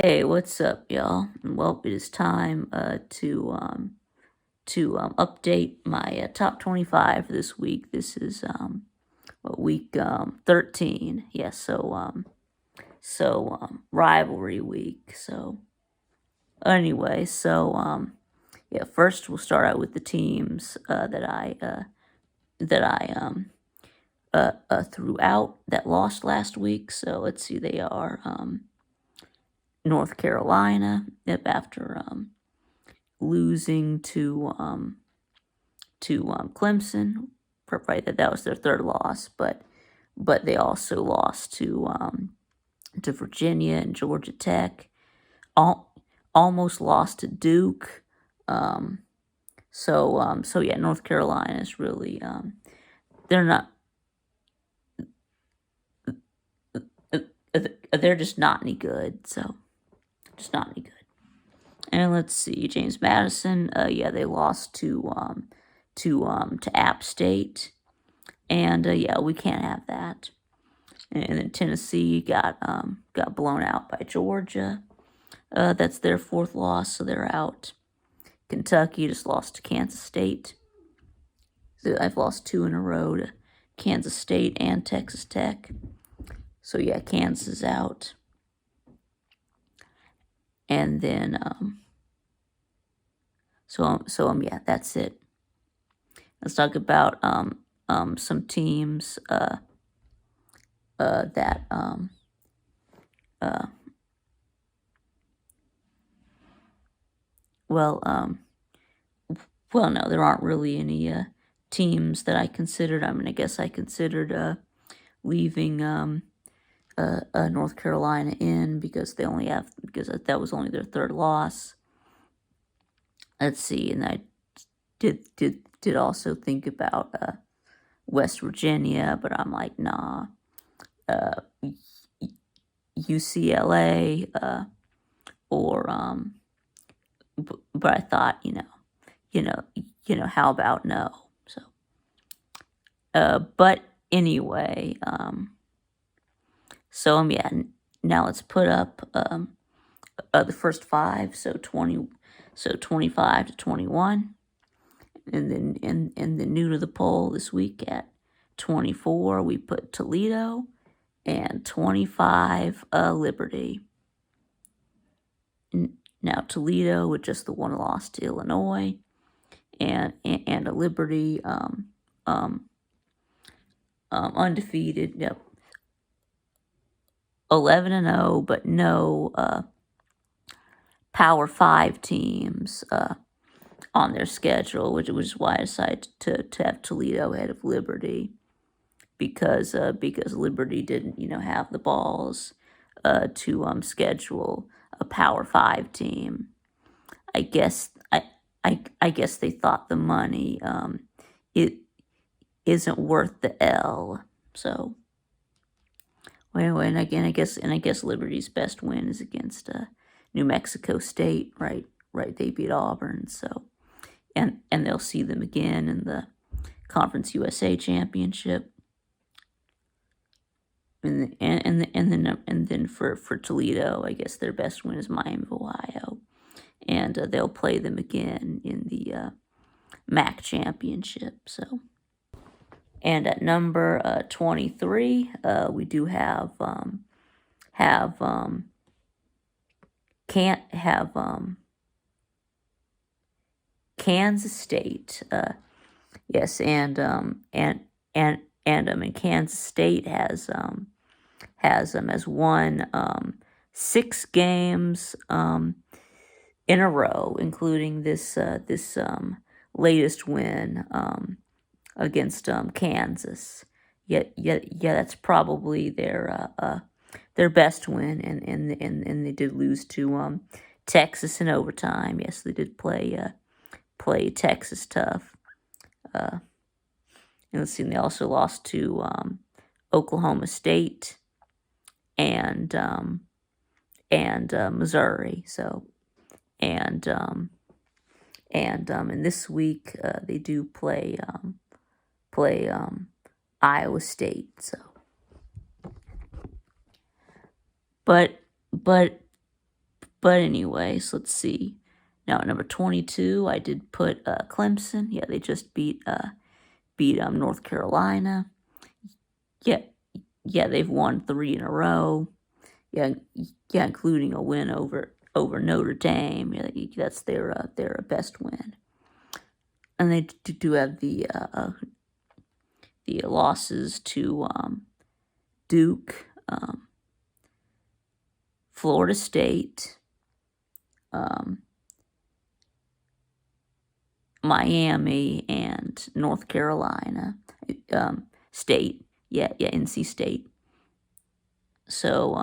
Hey, what's up, y'all? Well, it is time to update my top 25 for this week. This is week 13. Yes, rivalry week. So anyway, yeah, first we'll start out with the teams that I threw out that lost last week. So let's see, they are North Carolina. Yep, after losing to Clemson. Right, that was their third loss, but they also lost to Virginia and Georgia Tech. Almost lost to Duke. Um, so yeah, North Carolina is really they're not they're just not any good. So just not any good. And let's see, James Madison. Yeah, they lost to App State, and yeah, we can't have that. And then Tennessee got blown out by Georgia. That's their fourth loss, so they're out. Kentucky just lost to Kansas State. So I've lost two in a row to Kansas State and Texas Tech. So yeah, Kansas is out. And then yeah, that's it. Let's talk about some teams that well well no, there aren't really any teams that I considered. I mean, I guess I considered leaving North Carolina in because that was only their third loss. Let's see, and I did also think about West Virginia, but I'm like, nah. UCLA, or but I thought, how about no? So, but anyway, yeah. Now let's put up the first five. So 25 to 21, and then in the new to the poll this week at 24, we put Toledo, and 25 Liberty. Now Toledo with just the one loss to Illinois, and a Liberty undefeated. Yep, 11-0, but no Power 5 teams on their schedule, which is why I decided to have Toledo ahead of Liberty, because Liberty didn't have the balls to schedule a Power 5 team. I guess they thought the money it isn't worth the L. So anyway, and I guess Liberty's best win is against New Mexico State, right? Right, they beat Auburn, so and they'll see them again in the Conference USA Championship. And then for Toledo, I guess their best win is Miami of Ohio, and they'll play them again in the MAC Championship. So, and at number 23, we do can't have Kansas State. Yes, and Kansas State has won 6 games in a row, including this latest win against Kansas. Yeah, that's probably their best win, and they did lose to Texas in overtime. Yes, they did play Texas tough. And let's see, they also lost to Oklahoma State and Missouri. So and this week they do play Iowa State. So, but But anyway, so let's see. Now at number 22, I did put Clemson. Yeah, they just beat North Carolina. Yeah, yeah, they've won 3 in a row. Yeah, yeah, including a win over Notre Dame. Yeah, that's their best win. And they do have the losses to Duke, Florida State, Miami, and North Carolina State. Yeah, NC State. So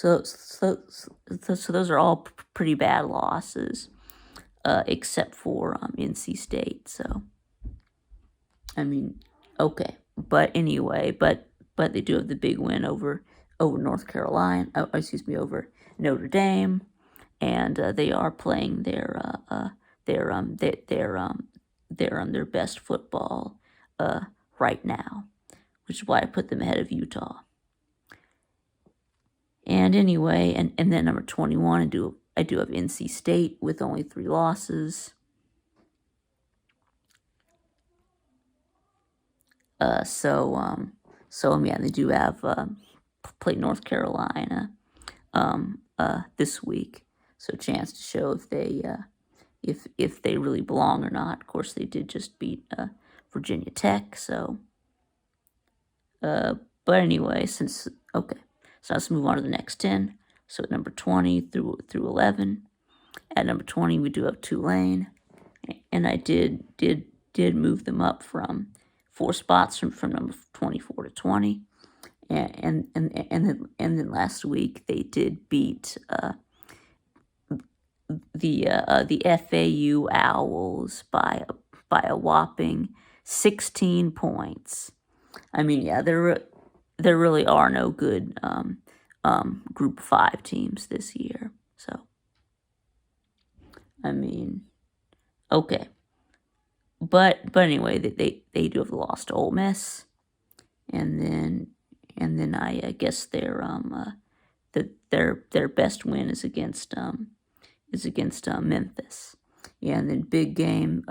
those are all pretty bad losses, except for NC State. So I mean, okay, but anyway, but they do have the big win over North Carolina. Over Notre Dame, and they are playing their best football right now, which is why I put them ahead of Utah. And anyway, and then number 21, I do have NC State with only 3 losses. Yeah, they do have played North Carolina this week, so a chance to show if they really belong or not. Of course, they did just beat Virginia Tech, so. But anyway, so let's move on to the next 10. So at number 20 through 11. At number 20, we do have Tulane, and I did move them up from 4 spots from number 24 to 20. And then last week they did beat the FAU Owls by a whopping 16 points. I mean, yeah, there really are no good Group 5 teams this year. So, I mean, okay, but anyway, they do have lost to Ole Miss, and then I guess their best win is against Memphis. Yeah, and then big game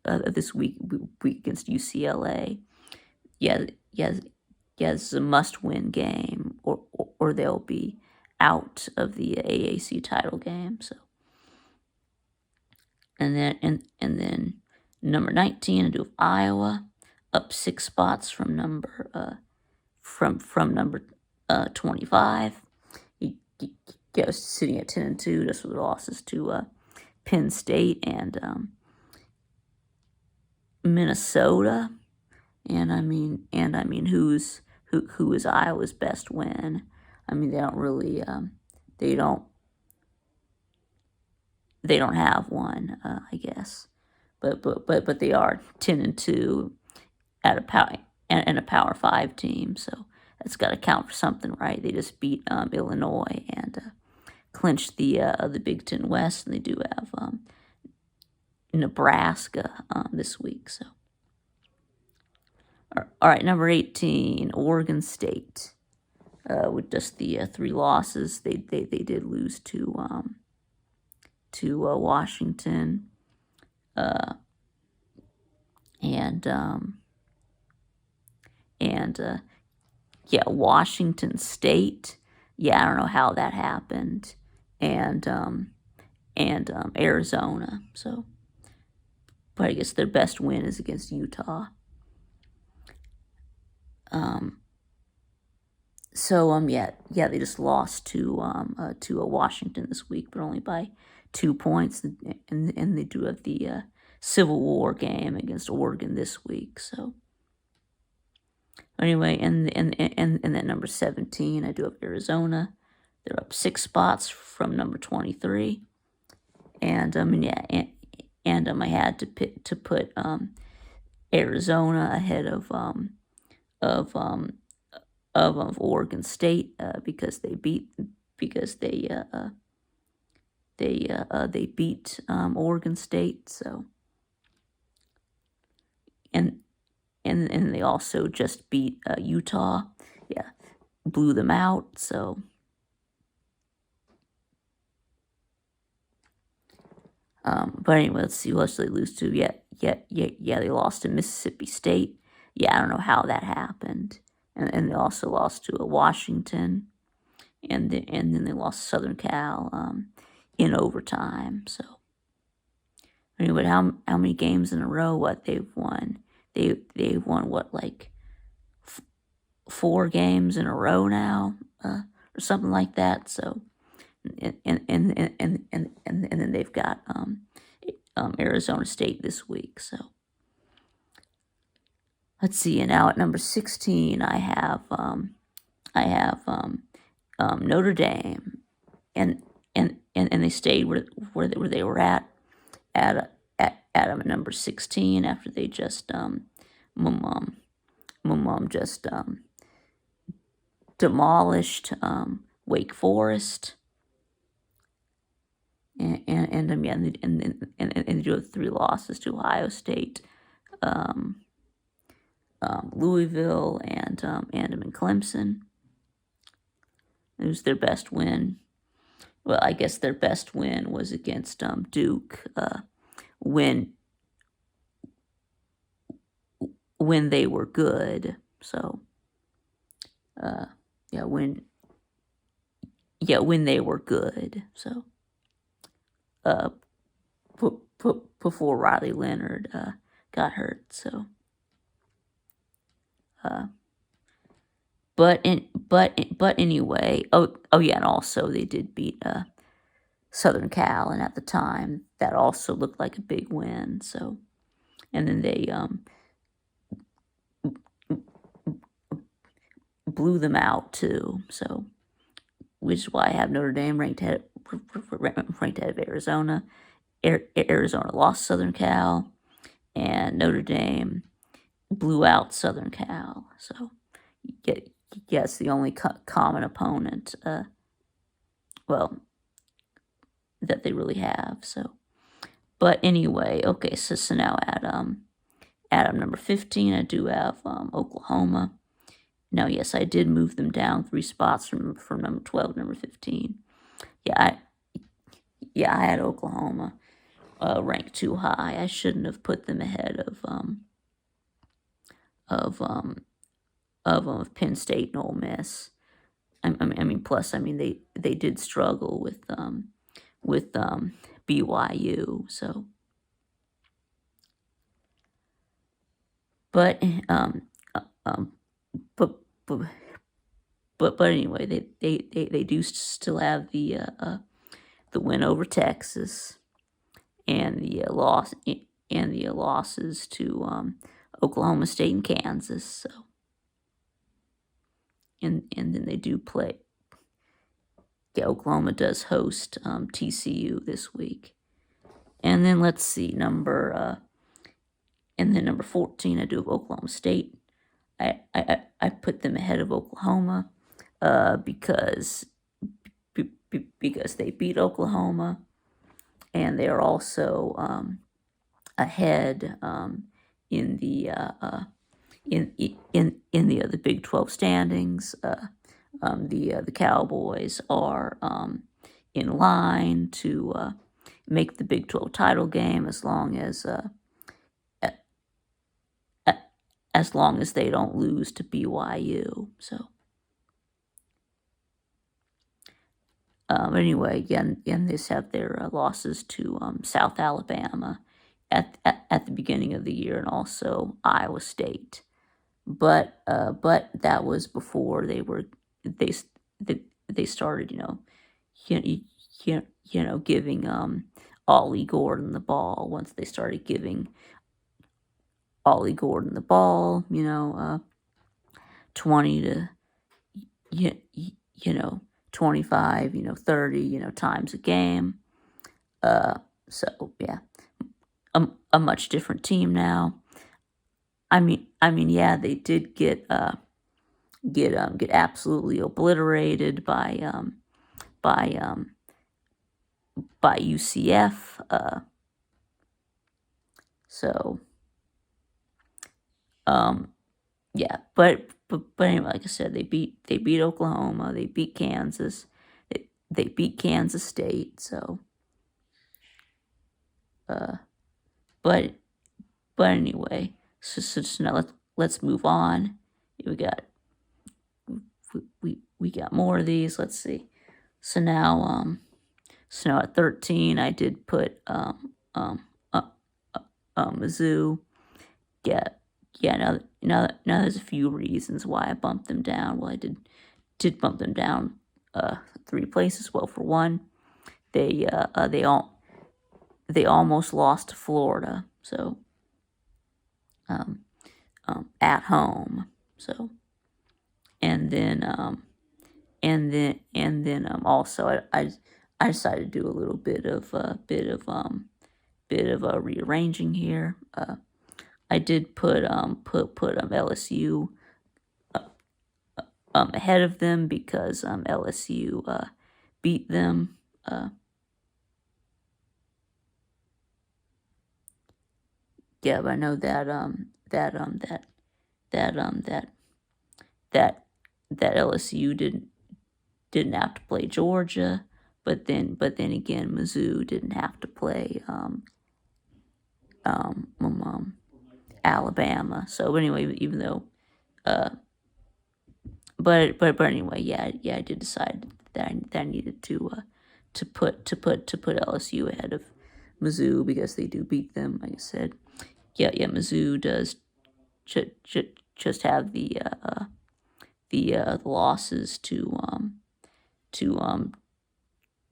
this week against UCLA. Yeah, this is a must-win game, or they'll be out of the AAC title game. So, and then number 19, I do have Iowa, up 6 spots from number 25. You sitting at 10-2, just with losses to Penn State and Minnesota. And I mean, who is Iowa's best win? I mean, they don't really, they don't have one, I guess, but they are 10-2 at a Power 5 team, so that's got to count for something, right? They just beat Illinois and clinched the Big Ten West, and they do have Nebraska this week. So, all right, number 18, Oregon State, with just the 3 losses. They did lose to Washington, yeah, Washington State. Yeah, I don't know how that happened, and Arizona. So, but I guess their best win is against Utah. Yeah, they just lost to Washington this week, but only by 2 points, and they do have the Civil War game against Oregon this week. So anyway, and at number 17, I do have Arizona. They're up 6 spots from number 23, and I had to put Arizona ahead of Oregon State because they beat Oregon State. So, and they also just beat Utah. Yeah, blew them out. So But anyway, let's see, what else did they lose to? Yeah, they lost to Mississippi State. Yeah, I don't know how that happened. And they also lost to Washington, and then they lost to Southern Cal in overtime. So anyway, how many games in a row? What they've won? They've won what, like 4 games in a row now, or something like that. So and then they've got Arizona State this week. So let's see. And now at number 16, I have Notre Dame, and they stayed where they were at number 16 after they just just demolished Wake Forest. And they do have 3 losses to Ohio State, Louisville, and Clemson. It was their best win. Well, I guess their best win was against Duke, when they were good. So, when they were good. So, before Riley Leonard got hurt. So, but anyway. Oh yeah, and also they did beat Southern Cal, and at the time that also looked like a big win. So, and then they blew them out too. So, which is why I have Notre Dame ranked ahead of Arizona. Arizona lost Southern Cal, and Notre Dame blew out Southern Cal. So, yes, the only common opponent, well, that they really have. So, but anyway, okay. So now at number 15, I do have Oklahoma. Now, yes, I did move them down 3 spots from number 12 to number 15. I had Oklahoma ranked too high. I shouldn't have put them ahead of Penn State and Ole Miss. Plus, they did struggle with BYU. So, but anyway, they do still have the win over Texas, and the losses to Oklahoma State and Kansas. So, and then they do play. Yeah, Oklahoma does host TCU this week. And then let's see, number 14, I do have Oklahoma State. I put them ahead of Oklahoma because they beat Oklahoma, and they are also ahead in the the Big 12 standings. The Cowboys are in line to make the Big 12 title game as long as they don't lose to BYU. So, anyway, again, they have their losses to South Alabama at the beginning of the year, and also Iowa State. But that was before they started, giving Ollie Gordon the ball. Once they started giving Ollie Gordon the ball, 20 to 25, 30, times a game. So yeah, a much different team now. Yeah, they did get absolutely obliterated by UCF. So, yeah, but anyway, like I said, they beat Oklahoma, they beat Kansas, they beat Kansas State. So, but anyway, so now let's move on. We got we got more of these. Let's see. So now at 13, I did put Mizzou. Now there's a few reasons why I bumped them down. Well, I did bump them down 3 places. Well, for one, they almost lost to Florida, so at home. So and then also I decided to do a little bit of rearranging here. I did put LSU ahead of them because LSU beat them. Yeah, but I know that LSU didn't have to play Georgia, but then again, Mizzou didn't have to play Alabama. So anyway, even though, but anyway, yeah, I did decide that I needed to put LSU ahead of Mizzou because they do beat them. Like I said, yeah, Mizzou does just have the losses to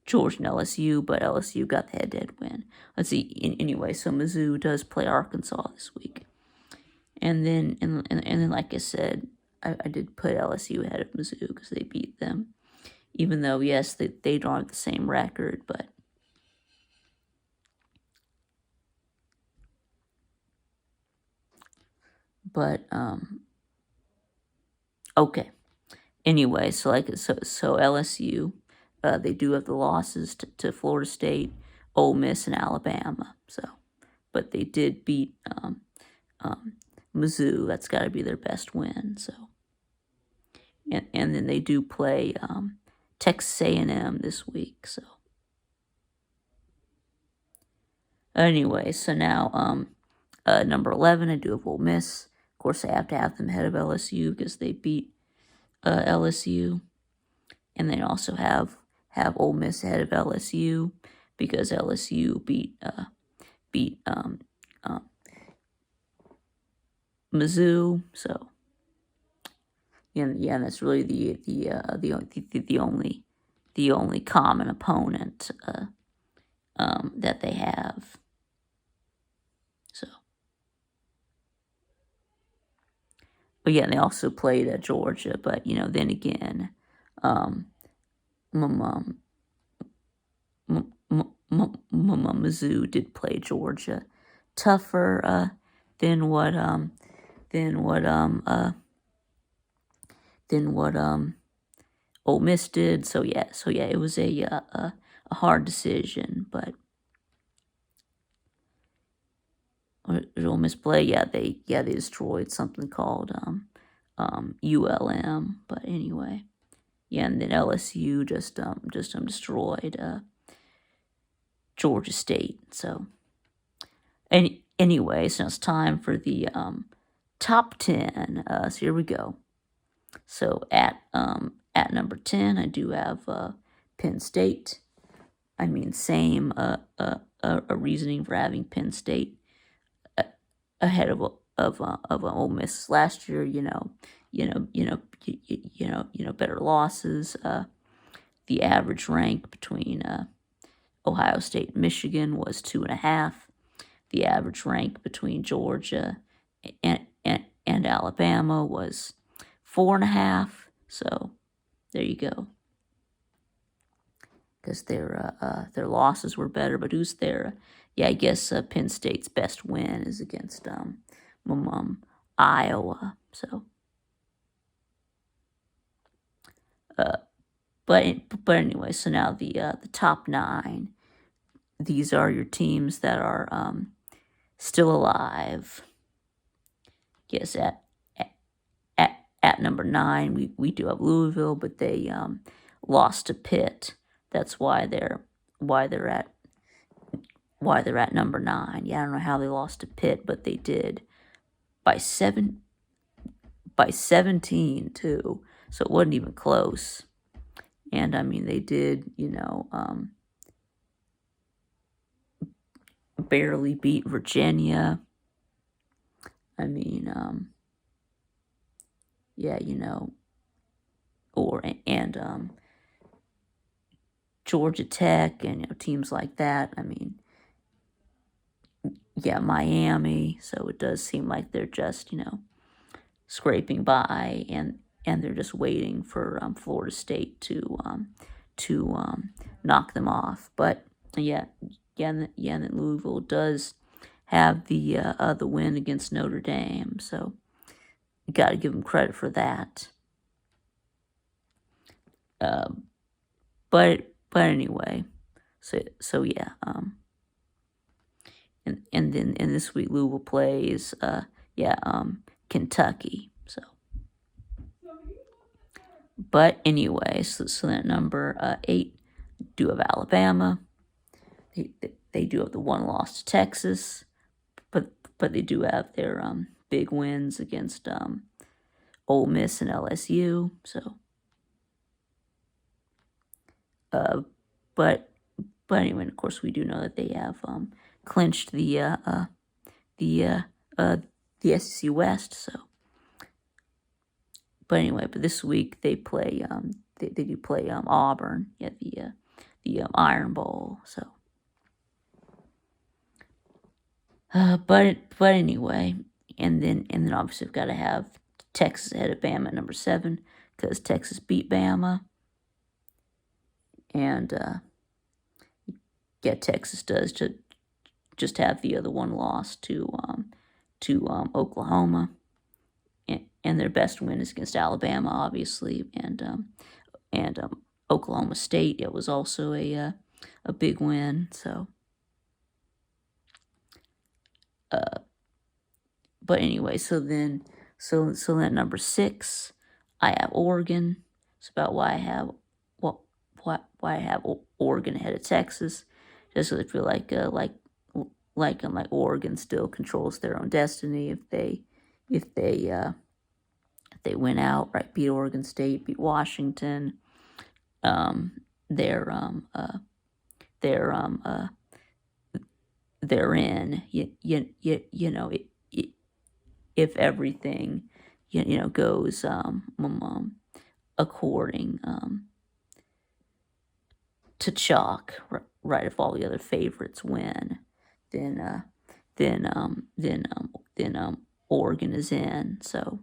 Georgia and LSU, but LSU got the head-to-head win. Let's see. Anyway, so Mizzou does play Arkansas this week, and then like I said, I did put LSU ahead of Mizzou because they beat them, even though yes, they don't have the same record, but okay. Anyway, so LSU, they do have the losses to Florida State, Ole Miss, and Alabama. So, but they did beat Mizzou. That's got to be their best win. So, and then they do play Texas A&M this week. So, anyway, so now number 11, I do have Ole Miss. Of course, I have to have them ahead of LSU because they beat LSU, and they also have Ole Miss ahead of LSU because LSU beat Mizzou. So yeah, that's really the only common opponent that they have. So, but yeah, they also played at Georgia, but then again, Mizzou did play Georgia tougher than what Ole Miss did. So yeah, it was a hard decision, but did Ole Miss play? Yeah, they destroyed something called ULM. But anyway, yeah, and then LSU just destroyed Georgia State. So anyway, so it's time for the top 10. So here we go. So at number 10, I do have Penn State. I mean, same reasoning for having Penn State ahead of Ole Miss last year. Better losses. The average rank between Ohio State and Michigan was 2.5. The average rank between Georgia and Alabama was 4.5. So there you go. Because their losses were better, but who's their? Yeah, I guess Penn State's best win is against Iowa. So, but anyway, so now the top 9. These are your teams that are still alive. Yes, at number 9, we do have Louisville, but they lost to Pitt. That's why they're at why they're at number 9. Yeah, I don't know how they lost to Pitt, but they did by 17 too. So it wasn't even close. And I mean, they did, barely beat Virginia. I mean, yeah, and Georgia Tech and teams like that. I mean, yeah, Miami. So it does seem like they're just scraping by, and they're just waiting for Florida State to knock them off. But yeah, and then Louisville does have the win against Notre Dame, so you got to give them credit for that. But anyway, so yeah, and then this week Louisville plays Kentucky. So, but anyway, so that number 8 do have Alabama. They do have the one loss to Texas, but they do have their big wins against Ole Miss and LSU. So, but anyway, of course, we do know that they have clinched the SEC West. So, but anyway, but this week they play they do play Auburn at the Iron Bowl. So, but anyway, and then obviously we've got to have Texas ahead of Bama at number 7 because Texas beat Bama, and yeah, Texas does just have the other one loss to Oklahoma, and their best win is against Alabama, obviously, and Oklahoma State. It was also a big win. So, but anyway, so then number 6, I have Oregon. It's about why I have Oregon ahead of Texas, just because I feel like Oregon still controls their own destiny if they win out, right? Beat Oregon State, beat Washington. They're in. If everything goes according to chalk, right? If all the other favorites win, then Oregon is in. So,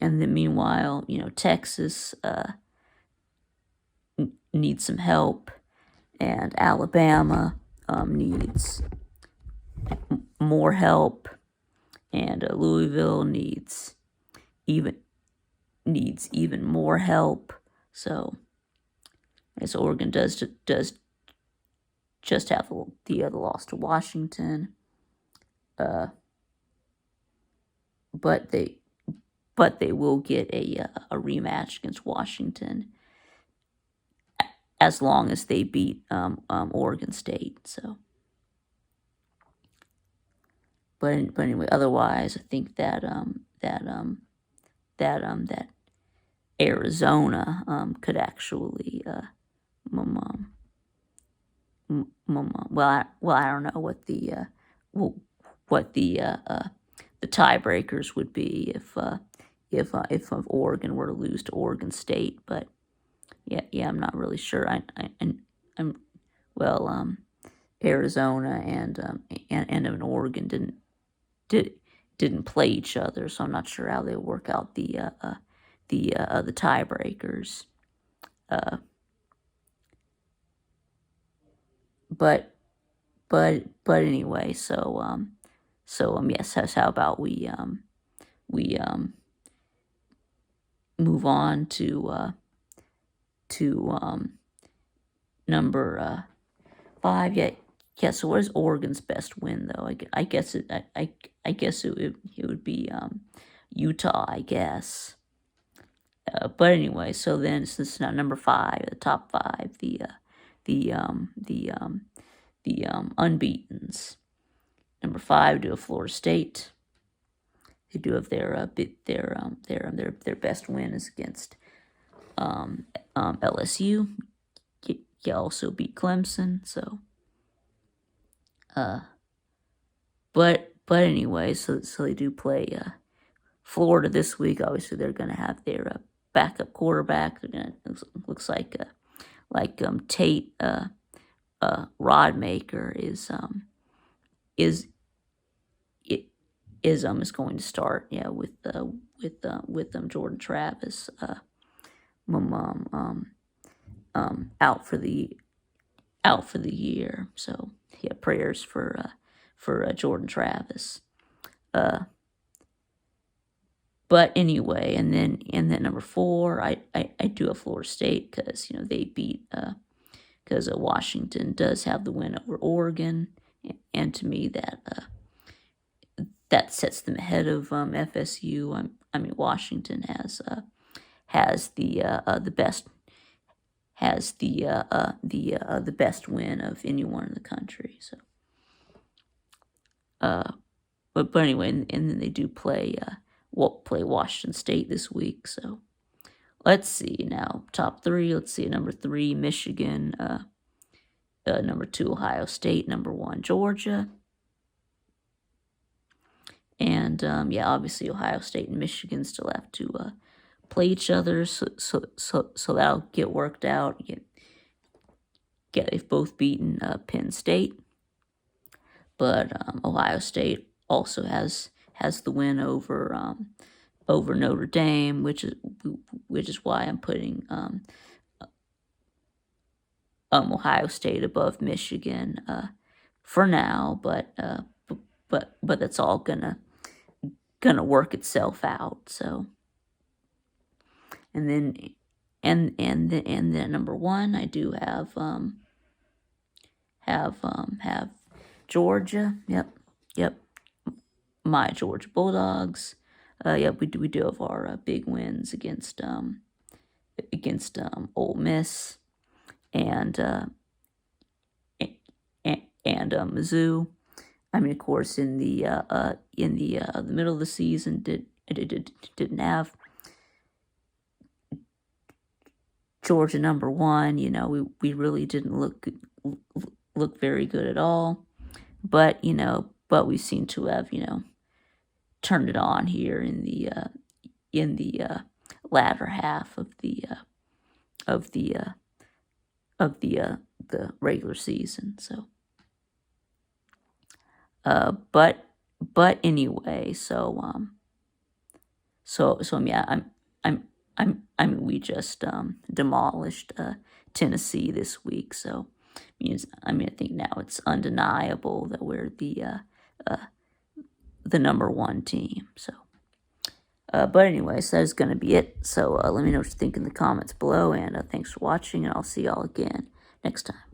and then meanwhile, Texas needs some help, and Alabama needs more help, and Louisville needs even more help. So, as Oregon does just have the other loss to Washington, but they will get a rematch against Washington as long as they beat Oregon State. So, but anyway, otherwise, I think that Arizona could actually well, I don't know what the tiebreakers would be if Oregon were to lose to Oregon State, but yeah, I'm not really sure. Arizona and Oregon didn't play each other, so I'm not sure how they work out the tiebreakers. But anyway, so yes, how about we move on to number 5. Yeah. So what is Oregon's best win though? I guess it would be Utah, I guess. But anyway, so then since now number 5, the top 5, the unbeatens. Number 5, do have Florida State. They do have their best win is against LSU. You also beat Clemson, so but anyway, so they do play Florida this week. Obviously, they're going to have their backup quarterback. They're going to looks like Tate Rodmaker is going to start. Yeah, with Jordan Travis out for the year. So yeah, prayers for Jordan Travis. But anyway, and then number 4, I do have Florida State because they beat because Washington does have the win over Oregon, and to me that sets them ahead of FSU. I mean Washington has the best win of anyone in the country. So, but anyway, and then they do play Washington State this week. So let's see now top 3. Let's see number 3 Michigan, number 2 Ohio State, number 1 Georgia. And yeah, obviously Ohio State and Michigan still have to play each other, so that'll get worked out. They've both beaten Penn State, but Ohio State also has the win over Notre Dame, which is why I'm putting Ohio State above Michigan for now, but that's all gonna work itself out. So, and then number 1, I do have Georgia. Yep. My Georgia Bulldogs. Yep, we do have our big wins against Ole Miss and Mizzou. I mean, of course, in the middle of the season, didn't have Georgia number 1. We really didn't look very good at all, but we seem to have turned it on here in the latter half of the regular season. So. But anyway, so yeah, we just demolished Tennessee this week. So I think now it's undeniable that we're the number 1 team. So, but anyway, so that's gonna be it. So let me know what you think in the comments below, and thanks for watching, and I'll see y'all again next time.